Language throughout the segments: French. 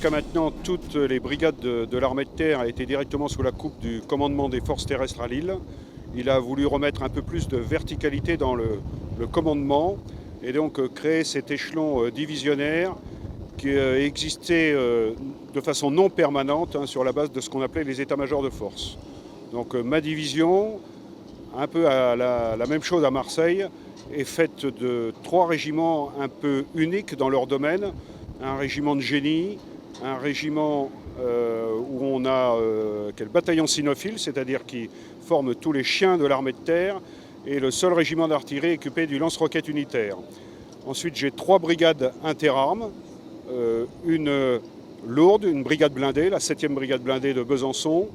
jusqu'à maintenant, toutes les brigades de l'armée de terre étaient directement sous la coupe du commandement des forces terrestres à Lille. Il a voulu remettre un peu plus de verticalité dans le commandement et donc créer cet échelon divisionnaire qui existait de façon non permanente sur la base de ce qu'on appelait les états-majors de force. Donc ma division, un peu à la même chose à Marseille, est faite de 3 régiments un peu uniques dans leur domaine. Un régiment de génie, un régiment où on a quel bataillon cynophile, c'est-à-dire qui forme tous les chiens de l'armée de terre, et le seul régiment d'artillerie équipé du lance-roquettes unitaire. Ensuite, j'ai 3 brigades interarmes, une lourde, une brigade blindée, la 7e brigade blindée de Besançon,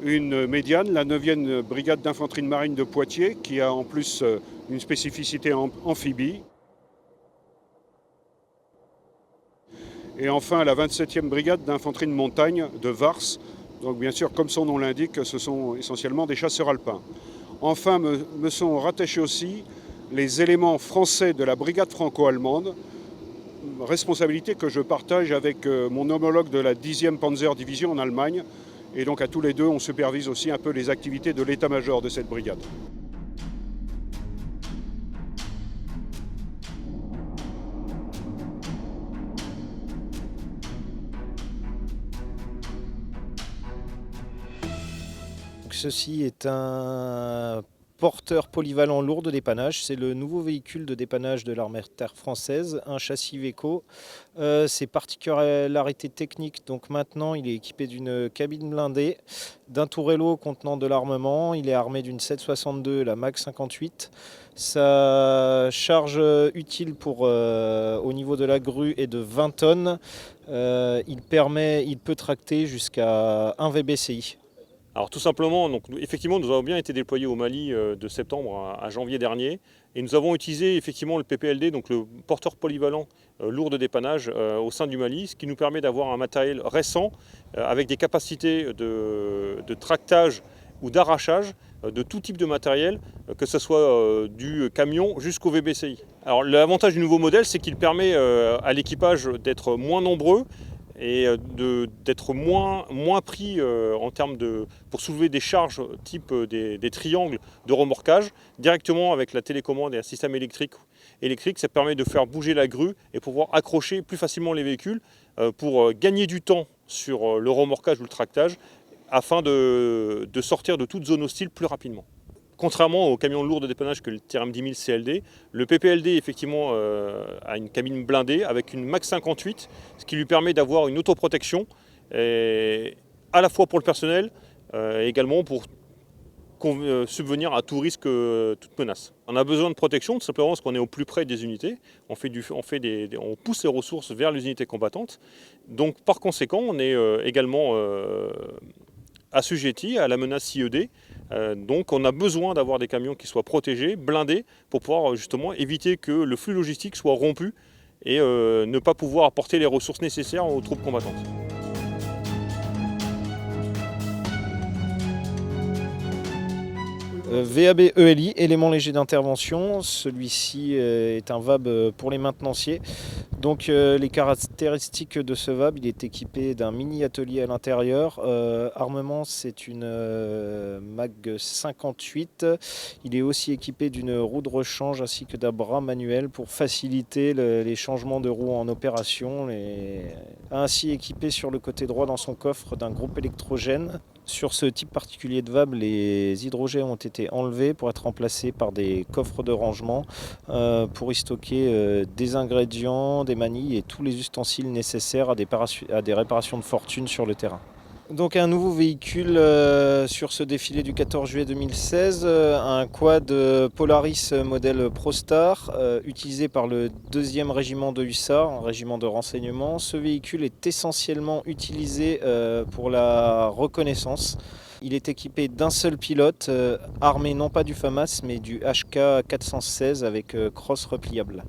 une médiane, la 9e brigade d'infanterie de marine de Poitiers, qui a en plus une spécificité amphibie. Et enfin la 27e brigade d'infanterie de montagne de Vars. Donc bien sûr, comme son nom l'indique, ce sont essentiellement des chasseurs alpins. Enfin me sont rattachés aussi les éléments français de la brigade franco-allemande, responsabilité que je partage avec mon homologue de la 10e Panzer Division en Allemagne. Et donc à tous les deux, on supervise aussi un peu les activités de l'état-major de cette brigade. Ceci est un porteur polyvalent lourd de dépannage. C'est le nouveau véhicule de dépannage de l'armée de terre française, un châssis Iveco. Ses particularités techniques, donc maintenant il est équipé d'une cabine blindée, d'un tourello contenant de l'armement. Il est armé d'une 7,62, la Mag 58. Sa charge utile au niveau de la grue est de 20 tonnes. Il peut tracter jusqu'à 1 VBCI. Alors tout simplement, donc, effectivement, nous avons bien été déployés au Mali de septembre à janvier dernier et nous avons utilisé effectivement le PPLD, donc le porteur polyvalent lourd de dépannage au sein du Mali, ce qui nous permet d'avoir un matériel récent avec des capacités de tractage ou d'arrachage de tout type de matériel, que ce soit du camion jusqu'au VBCI. Alors l'avantage du nouveau modèle, c'est qu'il permet à l'équipage d'être moins nombreux et d'être moins pris en termes pour soulever des charges type des triangles de remorquage directement avec la télécommande et un système électrique. Ça permet de faire bouger la grue et pouvoir accrocher plus facilement les véhicules pour gagner du temps sur le remorquage ou le tractage afin de sortir de toute zone hostile plus rapidement. Contrairement aux camions lourds de dépannage que le TRM 10 000 CLD, le PPLD effectivement a une cabine blindée avec une Mag 58, ce qui lui permet d'avoir une autoprotection à la fois pour le personnel et également pour subvenir à tout risque, toute menace. On a besoin de protection tout simplement parce qu'on est au plus près des unités, on pousse les ressources vers les unités combattantes. Donc par conséquent, on est également assujetti à la menace CED. Donc on a besoin d'avoir des camions qui soient protégés, blindés, pour pouvoir justement éviter que le flux logistique soit rompu et ne pas pouvoir apporter les ressources nécessaires aux troupes combattantes. VAB ELI, élément léger d'intervention. Celui-ci est un VAB pour les maintenanciers. Donc les caractéristiques de ce VAB, il est équipé d'un mini atelier à l'intérieur. Armement, c'est une Mag 58. Il est aussi équipé d'une roue de rechange ainsi que d'un bras manuel pour faciliter les changements de roue en opération. Ainsi équipé sur le côté droit dans son coffre d'un groupe électrogène. Sur ce type particulier de VAB, les hydrogènes ont été enlevés pour être remplacés par des coffres de rangement pour y stocker des ingrédients, des manilles et tous les ustensiles nécessaires à des réparations de fortune sur le terrain. Donc un nouveau véhicule sur ce défilé du 14 juillet 2016, un quad Polaris modèle ProStar utilisé par le 2e régiment de hussards, un régiment de renseignement. Ce véhicule est essentiellement utilisé pour la reconnaissance. Il est équipé d'un seul pilote, armé non pas du FAMAS mais du HK 416 avec crosse repliable.